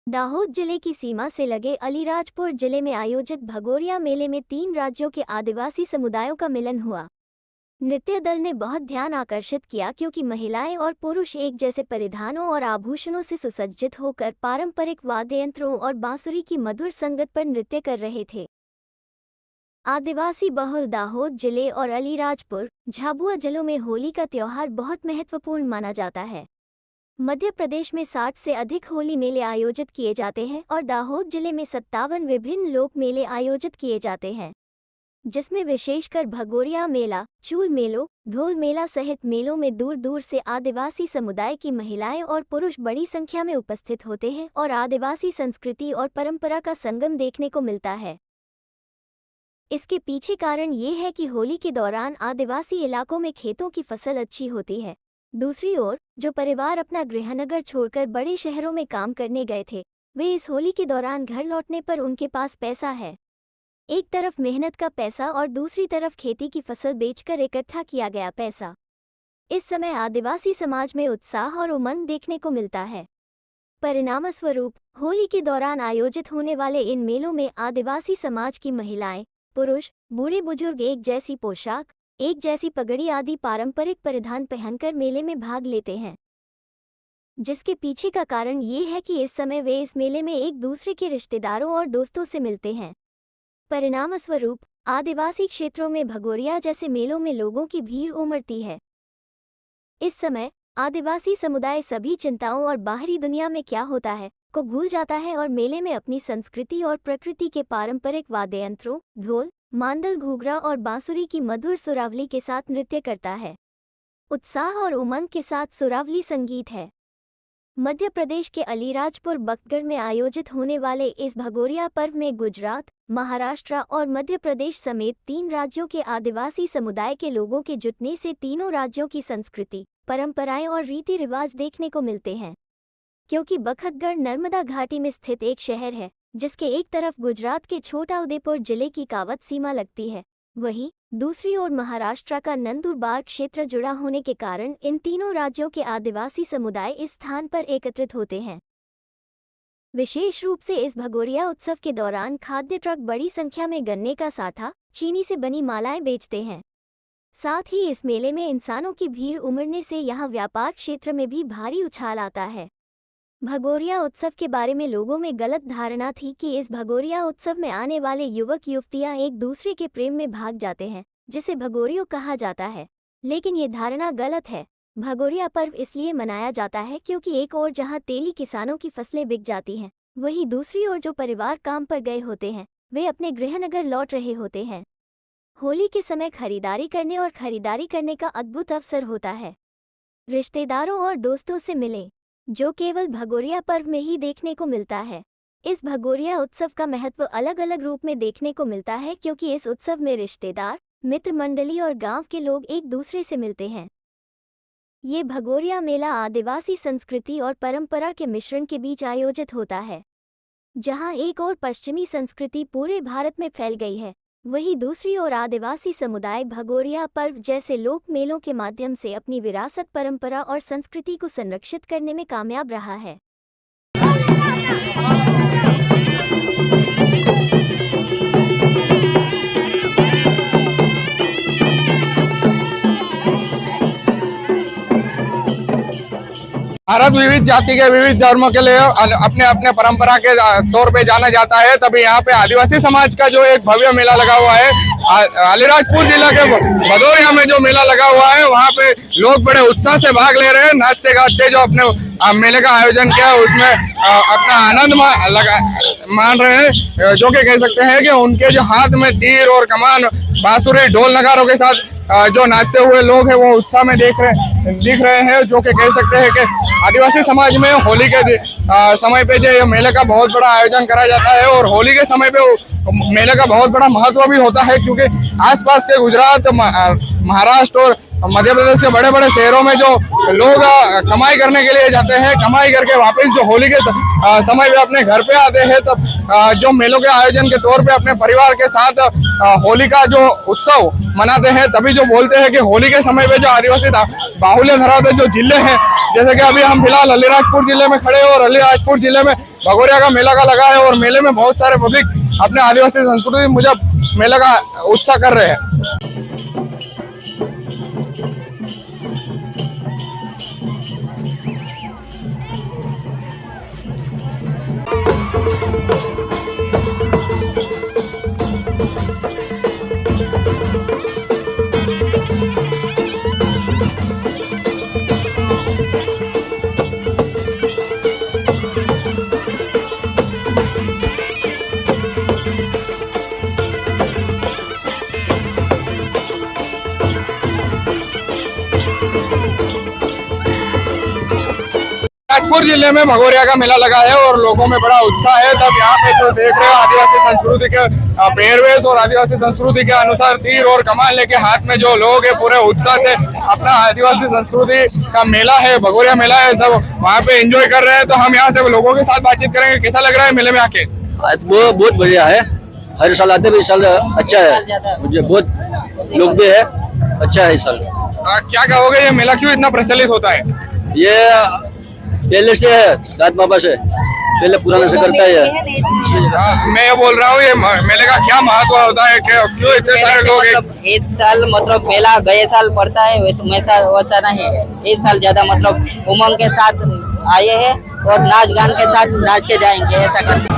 दाहोद जिले की सीमा से लगे अलीराजपुर जिले में आयोजित भगोरिया मेले में 3 राज्यों के आदिवासी समुदायों का मिलन हुआ। नृत्य दल ने बहुत ध्यान आकर्षित किया क्योंकि महिलाएं और पुरुष एक जैसे परिधानों और आभूषणों से सुसज्जित होकर पारंपरिक वाद्य यंत्रों और बांसुरी की मधुर संगत पर नृत्य कर रहे थे। आदिवासी बहुल दाहोद जिले और अलीराजपुर, झाबुआ जिलों में होली का त्योहार बहुत महत्वपूर्ण माना जाता है। मध्य प्रदेश में 60 से अधिक होली मेले आयोजित किए जाते हैं और दाहोद जिले में 57 विभिन्न लोक मेले आयोजित किए जाते हैं, जिसमें विशेषकर भगोरिया मेला, चूल मेलों, ढोल मेला सहित मेलों में दूर दूर से आदिवासी समुदाय की महिलाएं और पुरुष बड़ी संख्या में उपस्थित होते हैं और आदिवासी संस्कृति और परंपरा का संगम देखने को मिलता है। इसके पीछे कारण ये है कि होली के दौरान आदिवासी इलाकों में खेतों की फसल अच्छी होती है। दूसरी ओर जो परिवार अपना गृहनगर छोड़कर बड़े शहरों में काम करने गए थे, वे इस होली के दौरान घर लौटने पर उनके पास पैसा है। एक तरफ मेहनत का पैसा और दूसरी तरफ खेती की फसल बेचकर इकट्ठा किया गया पैसा। इस समय आदिवासी समाज में उत्साह और उमंग देखने को मिलता है। परिणामस्वरूप होली के दौरान आयोजित होने वाले इन मेलों में आदिवासी समाज की महिलाएं, पुरुष, बूढ़े बुजुर्ग एक जैसी पोशाक, एक जैसी पगड़ी आदि पारंपरिक परिधान पहनकर मेले में भाग लेते हैं, जिसके पीछे का कारण ये है कि इस समय वे इस मेले में एक दूसरे के रिश्तेदारों और दोस्तों से मिलते हैं। परिणामस्वरूप आदिवासी क्षेत्रों में भगोरिया जैसे मेलों में लोगों की भीड़ उमड़ती है। इस समय आदिवासी समुदाय सभी चिंताओं और बाहरी दुनिया में क्या होता है को भूल जाता है और मेले में अपनी संस्कृति और प्रकृति के पारंपरिक वाद्य यंत्रों, ढोल, मांदल, घूघरा और बांसुरी की मधुर सुरावली के साथ नृत्य करता है। उत्साह और उमंग के साथ सुरावली संगीत है। मध्य प्रदेश के अलीराजपुर बकगढ़ में आयोजित होने वाले इस भगोरिया पर्व में गुजरात, महाराष्ट्र और मध्य प्रदेश समेत 3 राज्यों के आदिवासी समुदाय के लोगों के जुटने से तीनों राज्यों की संस्कृति, परंपराएं और रीति रिवाज देखने को मिलते हैं। क्योंकि बखतगढ़ नर्मदा घाटी में स्थित एक शहर है, जिसके एक तरफ गुजरात के छोटा उदेपुर जिले की कावत सीमा लगती है, वहीं दूसरी ओर महाराष्ट्र का नंदुरबार क्षेत्र जुड़ा होने के कारण इन तीनों राज्यों के आदिवासी समुदाय इस स्थान पर एकत्रित होते हैं। विशेष रूप से इस भगोरिया उत्सव के दौरान खाद्य ट्रक बड़ी संख्या में गन्ने का साठा, चीनी से बनी मालाएं बेचते हैं। साथ ही इस मेले में इंसानों की भीड़ उमड़ने से यहाँ व्यापार क्षेत्र में भी भारी उछाल आता है। भगोरिया उत्सव के बारे में लोगों में गलत धारणा थी कि इस भगोरिया उत्सव में आने वाले युवक युवतियां एक दूसरे के प्रेम में भाग जाते हैं, जिसे भगोरियो कहा जाता है, लेकिन ये धारणा गलत है। भगोरिया पर्व इसलिए मनाया जाता है क्योंकि एक ओर जहां तेली किसानों की फसलें बिक जाती हैं, वहीं दूसरी ओर जो परिवार काम पर गए होते हैं, वे अपने गृहनगर लौट रहे होते हैं। होली के समय खरीदारी करने और खरीदारी करने का अद्भुत अवसर होता है। रिश्तेदारों और दोस्तों से मिलें, जो केवल भगोरिया पर्व में ही देखने को मिलता है। इस भगोरिया उत्सव का महत्व अलग अलग रूप में देखने को मिलता है क्योंकि इस उत्सव में रिश्तेदार, मित्र मंडली और गांव के लोग एक दूसरे से मिलते हैं। ये भगोरिया मेला आदिवासी संस्कृति और परंपरा के मिश्रण के बीच आयोजित होता है। जहां एक ओर पश्चिमी संस्कृति पूरे भारत में फैल गई है, वहीं दूसरी ओर आदिवासी समुदाय भगोरिया पर्व जैसे लोक मेलों के माध्यम से अपनी विरासत, परंपरा और संस्कृति को संरक्षित करने में कामयाब रहा है। भारत विविध जाति के विविध धर्मों के लिए अपने अपने परंपरा के तौर पे जाना जाता है। तभी यहाँ पे आदिवासी समाज का जो एक भव्य मेला लगा हुआ है, अलीराजपुर जिला के भदोरिया में जो मेला लगा हुआ है, वहाँ पे लोग बड़े उत्साह से भाग ले रहे हैं। नाचते गाते जो अपने मेले का आयोजन किया है उसमें अपना आनंद मान रहे हैं, जो कि कह सकते हैं कि उनके जो हाथ में तीर और कमान, बांसुरी, ढोल नगारों के साथ जो नाचते हुए लोग हैं वो उत्साह में दिख रहे हैं, जो कि कह सकते हैं कि आदिवासी समाज में होली के समय पे जो मेले का बहुत बड़ा आयोजन करा जाता है। और होली के समय पे मेले का बहुत बड़ा महत्व भी होता है क्योंकि आसपास के गुजरात, महाराष्ट्र और मध्य प्रदेश के बड़े बड़े शहरों में जो लोग कमाई करने के लिए जाते हैं, कमाई करके वापस जो होली के समय पे अपने घर पे आते हैं, तब जो मेलों के आयोजन के तौर पे अपने परिवार के साथ होली का जो उत्सव मनाते हैं। तभी जो बोलते हैं कि होली के समय पे जो आदिवासी बाहुल्य धरावते जो जिले हैं, जैसे कि अभी हम फिलहाल अलीराजपुर जिले में खड़े हैं और अलीराजपुर जिले में भगोरिया का मेला का लगा है और मेले में बहुत सारे पब्लिक अपने आदिवासी संस्कृति मुजब मेला का उत्साह कर रहे हैं। राजपुर जिले में भगोरिया का मेला लगा है और लोगों में बड़ा उत्साह है। तब यहाँ पे जो देख रहे हो आदिवासी संस्कृति के पहरवेश और आदिवासी संस्कृति के अनुसार तीर और कमान लेके हाथ में जो लोग है पूरे उत्साह से अपना आदिवासी संस्कृति का मेला है, भगोरिया मेला है, सब वहाँ पे एंजॉय कर रहे हैं। तो हम यहाँ से लोगों के साथ बातचीत करेंगे, कैसा लग रहा है मेले में आके? वो बहुत बढ़िया है, हर साल आते भी, इस साल अच्छा है, मुझे बहुत लोग भी है, अच्छा है इस साल। क्या कहोगे ये मेला क्यों इतना प्रचलित होता है? ये पहले से है, दाद बाबा से पहले पुराने से करता है। मैं ये बोल रहा हूँ ये मेले का क्या महत्व होता है, क्यों इतने सारे लोग इस साल मतलब मेला गए साल पड़ता है वैसा होता नहीं, इस साल ज्यादा मतलब उमंग के साथ आए हैं और नाच गान के साथ नाच के जाएंगे, ऐसा करते।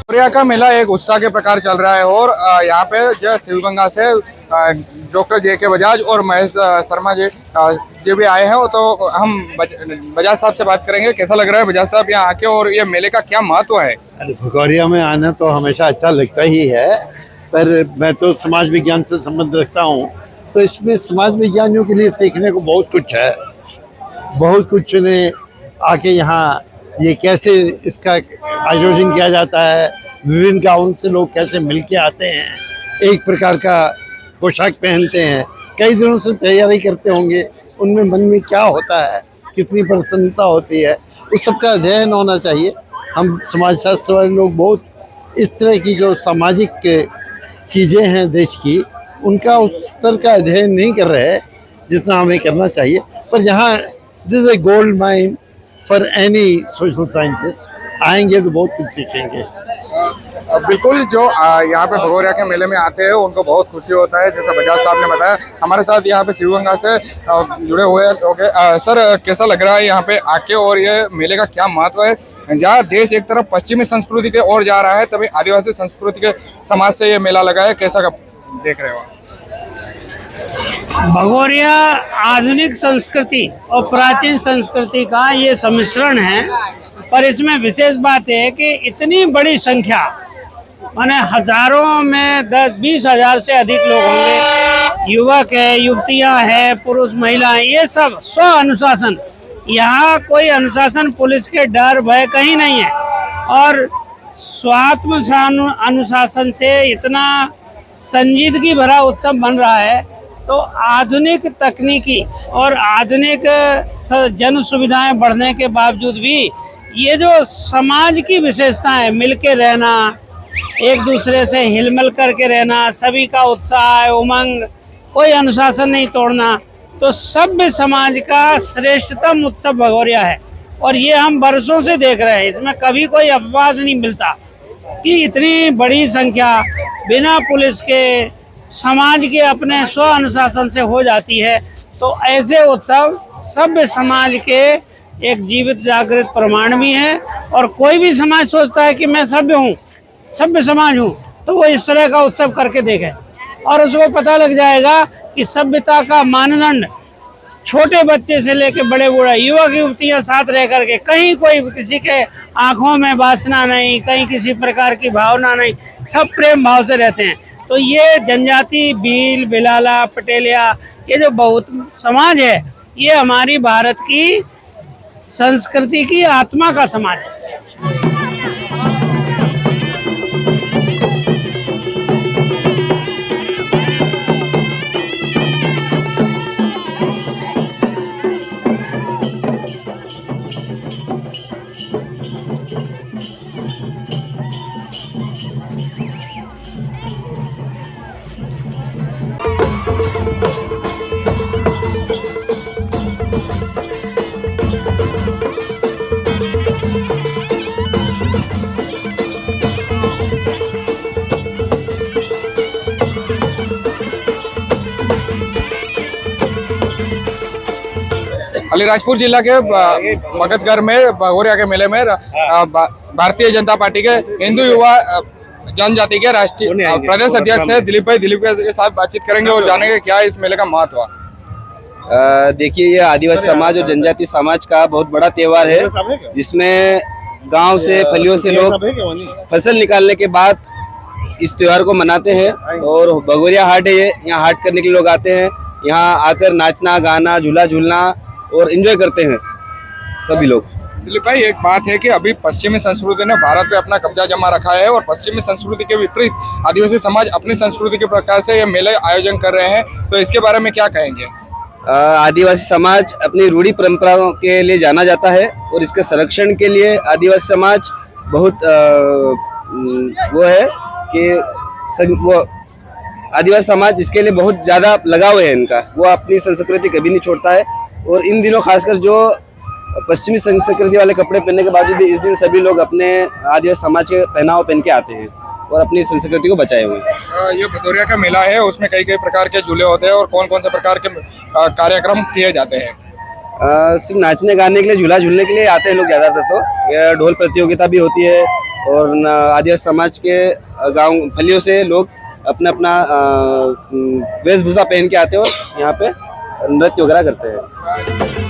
भगोरिया का मेला एक उत्साह के प्रकार चल रहा है और यहाँ पे जो शिवगंगा से डॉक्टर जे.के. बजाज और महेश शर्मा जी भी आए हैं। तो हम बजाज साहब से बात करेंगे, कैसा लग रहा है बजाज साहब यहाँ आके और ये मेले का क्या महत्व है? अरे भगोरिया में आना तो हमेशा अच्छा लगता ही है, पर मैं तो समाज विज्ञान से संबंध रखता हूँ, तो इसमें समाज विज्ञानियों के लिए सीखने को बहुत कुछ है। बहुत कुछ ने आके यहाँ ये कैसे इसका आयोजन किया जाता है, विभिन्न गाँव से लोग कैसे मिल के आते हैं, एक प्रकार का पोशाक पहनते हैं, कई दिनों से तैयारी करते होंगे, उनमें मन में क्या होता है, कितनी प्रसन्नता होती है, उस सब का अध्ययन होना चाहिए। हम समाजशास्त्र वाले लोग बहुत इस तरह की जो सामाजिक चीज़ें हैं देश की, उनका उस स्तर का अध्ययन नहीं कर रहे हैं जितना हमें करना चाहिए। पर यहाँ this is a gold mine for any social scientist, आएंगे तो बहुत कुछ सीखेंगे। बिल्कुल, जो यहाँ पे भगोरिया के मेले में आते हैं उनको बहुत खुशी होता है, जैसा बजाज साहब ने बताया। हमारे साथ यहाँ पे शिवगंगा से जुड़े हुए लोग हैं। सर, कैसा लग रहा है यहाँ पे आके और ये मेले का क्या महत्व है? जहाँ देश एक तरफ पश्चिमी संस्कृति के ओर जा रहा है, तभी आदिवासी संस्कृति के समाज से ये मेला लगा है, कैसा देख रहे हो? भगोरिया आधुनिक संस्कृति और प्राचीन संस्कृति का ये सम्मिश्रण है, पर इसमें विशेष बात है कि इतनी बड़ी संख्या, माने हजारों में 10-20 हजार से अधिक लोग होंगे, युवक है, युवतियां हैं, पुरुष महिलाएं, ये सब स्व अनुशासन, यहाँ कोई अनुशासन पुलिस के डर भय कहीं नहीं है, और स्वात्म अनुशासन से इतना संजीदगी भरा उत्सव बन रहा है। तो आधुनिक तकनीकी और आधुनिक जन सुविधाएं बढ़ने के बावजूद भी ये जो समाज की विशेषताएं, मिलके रहना, एक दूसरे से हिलमिल करके रहना, सभी का उत्साह, उमंग, कोई अनुशासन नहीं तोड़ना, तो सभ्य समाज का श्रेष्ठतम उत्सव भगोरिया है। और ये हम बरसों से देख रहे हैं, इसमें कभी कोई अपवाद नहीं मिलता कि इतनी बड़ी संख्या बिना पुलिस के, समाज के अपने स्व अनुशासन से हो जाती है। तो ऐसे उत्सव सभ्य समाज के एक जीवित जागृत प्रमाण भी है। और कोई भी समाज सोचता है कि मैं सभ्य हूँ, सभ्य समाज हूँ, तो वो इस तरह का उत्सव करके देखे और उसको पता लग जाएगा कि सभ्यता का मानदंड छोटे बच्चे से लेके बड़े बूढ़ा युवक युवतियां साथ रह करके, कहीं कोई किसी के आंखों में वासना नहीं, कहीं किसी प्रकार की भावना नहीं, सब प्रेम भाव से रहते हैं। तो ये जनजाति भील, भिलाला, पटेलिया, ये जो बहुत समाज है, ये हमारी भारत की संस्कृति की आत्मा का समाज है। अलीराजपुर जिला के भगतगढ़ में भगोरिया के मेले में भारतीय जनता पार्टी के हिंदू युवा जनजाति के राष्ट्रीय प्रदेश अध्यक्ष है दिलीप भाई, दिलीप के साथ बातचीत करेंगे और जानेंगे क्या इस मेले का महत्व है। देखिए, ये आदिवासी समाज और जनजाति समाज का बहुत बड़ा त्योहार है, जिसमें गांव से फलियों से लोग फसल निकालने के बाद इस त्योहार को मनाते हैं। और भगोरिया हाट है ये, यहाँ हाट करने के लिए लोग आते हैं, यहाँ आकर नाचना, गाना, झूला झूलना और एंजॉय करते हैं सभी लोग। दिलीप भाई, एक बात है कि अभी पश्चिमी संस्कृति ने भारत पे अपना कब्जा जमा रखा है और पश्चिमी संस्कृति के विपरीत आदिवासी समाज अपनी संस्कृति के प्रकार से ये मेले आयोजन कर रहे हैं, तो इसके बारे में क्या कहेंगे? आदिवासी समाज अपनी रूढ़ी परंपराओं के लिए जाना जाता है और इसके संरक्षण के लिए आदिवासी समाज बहुत वो है कि वो आदिवासी समाज इसके लिए बहुत ज़्यादा लगाव है इनका, वो अपनी संस्कृति कभी नहीं छोड़ता है। और इन दिनों खासकर जो पश्चिमी संस्कृति वाले कपड़े पहनने के बावजूद भी इस दिन सभी लोग अपने आदिवासी समाज के पहनाव पहन के आते हैं और अपनी संस्कृति को बचाए हुए हैं। ये भदौरिया का मेला है, उसमें कई कई प्रकार के झूले होते हैं और कौन कौन से प्रकार के कार्यक्रम किए जाते हैं? सिर्फ नाचने गाने के लिए, झूला झूलने के लिए आते हैं लोग ज़्यादातर। तो ये ढोल प्रतियोगिता भी होती है और आदिवासी समाज के गाँव फलियों से लोग अपना अपना वेशभूषा पहन के आते हैं और यहाँ पे नृत्य वगैरह करते हैं।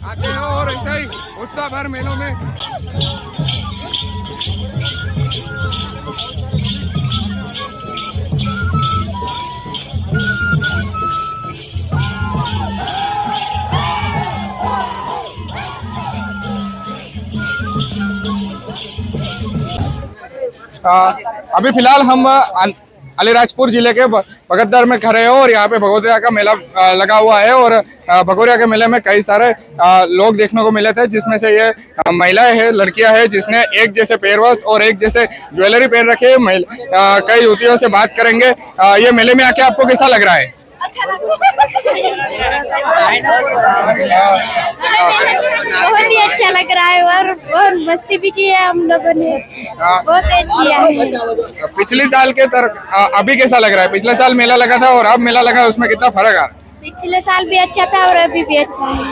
आते हैं और ऐसे ही उत्साह भर मेलों में अभी फिलहाल हम अलीराजपुर जिले के भगतगढ़ में खड़े हैं और यहाँ पे भगोरिया का मेला लगा हुआ है और भगोरिया के मेले में कई सारे लोग देखने को मिले थे, जिसमें से ये महिलाएं हैं, लड़कियां हैं, जिसने एक जैसे पेरवस और एक जैसे ज्वेलरी पहन रखी है। कई युवतियों से बात करेंगे। ये मेले में आके आपको कैसा लग रहा है? बहुत ही अच्छा लग रहा है और मस्ती भी की है हम लोगों ने, बहुत अच्छी है। पिछले साल के अभी कैसा लग रहा है? पिछले साल मेला लगा था और अब मेला लगा, उसमें कितना फर्क आ? पिछले साल भी अच्छा था और अभी भी अच्छा है।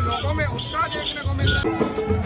लोगों में उत्साह देखने को मिल रहा है।